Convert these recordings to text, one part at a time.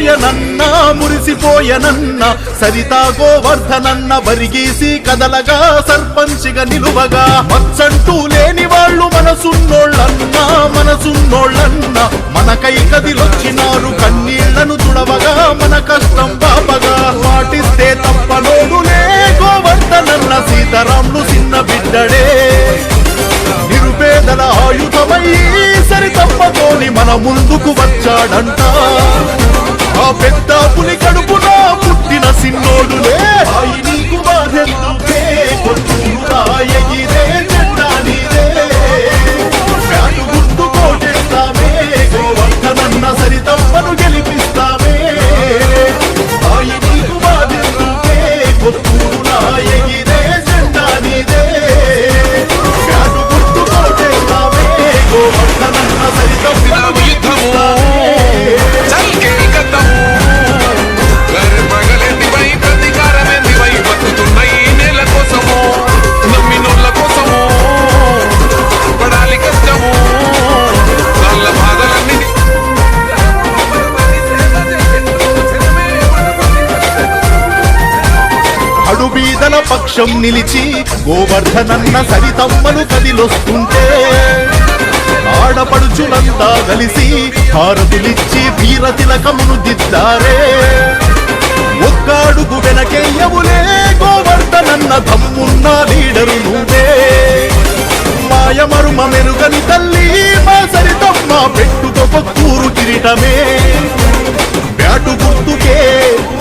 మురిసిపోయనన్న మురిసిపోయనన్న సరితా గోవర్ధనన్న బరిగీసి కదలగా సర్పంచిగా నిలువగా మచ్చంటూ లేని వాళ్ళు మనసున్నోళ్ళన్నా మనసున్నోళ్ళన్నా మనకై కదిలొచ్చినారు కన్నీళ్లను తుడవగా మన కష్టం బాపగా పాటిస్తే తప్పనోడులే గోవర్ధనన్న సీతారాములు చిన్న బిడ్డడే నిరుపేదల ఆయుధమై సరి తప్పతోని మన ముందుకు వచ్చాడంట ఆ పెద్ద పులి కడుపున పుట్టిన సిన్నోడులే నీకు బాధెందుకే కొత్తూరులా ఎగిరే జెండా నీదే బ్యాటు గుర్తు కోటేస్తామే గోవర్ధనన్న సరి తప్పను గెలిపిస్తామే నీకు బాధెందుకే కొత్తూరులా ఎగిరే జెండా నీదే బ్యాటు గుర్తు కోటేస్తామే గోవర్ధనన్న సరి తప్పను గెలిపిస్తామే అడుబీదల పక్షం నిలిచి గోవర్ధనన్న సరితమ్మలు కదిలొస్తుంటే ఆడపడుచులంతా కలిసి హారతులిచ్చి వీర తిలకమును దిద్దారే ఒక్కడుగు వెనకెయ్యవులే గోవర్ధనన్న దమ్మున్న లీడరు నువ్వే మాయమరుమ మెరుగని తల్లి మా సరితమ్మ పెట్టుతో కొత్తూరు కిరీటమే బ్యాటు గుర్తుకే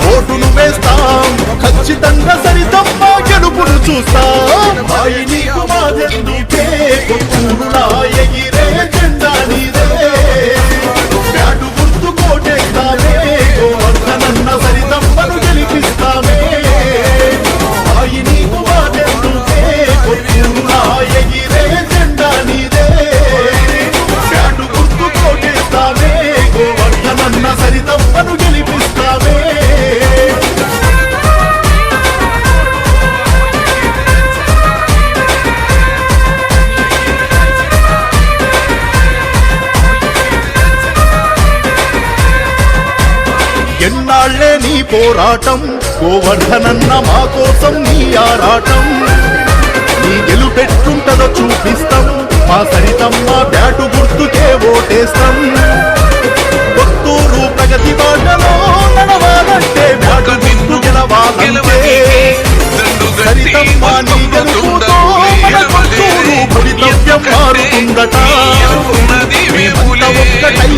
ఓటును వేస్తాం ఖచ్చితంగా సరితమ్మ గెలుపును చూస్తాం నీకు బాధెందుకే కొత్తూరులా ఎగిరే జెండా నీదే బ్యాటు గుర్తు కోటేస్తామే గోవర్ధనన్న సరితమ్మను గెలిపిస్తామే నీకు బాధెందుకే కొత్తూరులా ఎగిరే జెండా నీదే బ్యాటు గుర్తు కోటేస్తామే గోవర్ధనన్న సరితమ్మను గెలిపిస్తామే ఎన్నాళ్లే నీ పోరాటం గోవర్ధనన్న మా కోసం నీ ఆరాటం నీ గెలుపెట్టుంటదో చూపిస్తాం మా సరితమ్మ బ్యాటు గుర్తుకే ఓటేస్తాం కొత్తూరు ప్రగతి బాటలో నడవాలంటే బ్యాటు గుర్తు గెలవాలంటే సరితమ్మ నీ గెలుపుతో మన కొత్తూరు భవితవ్యం మారుతుందట మేమంతా ఒక్కటై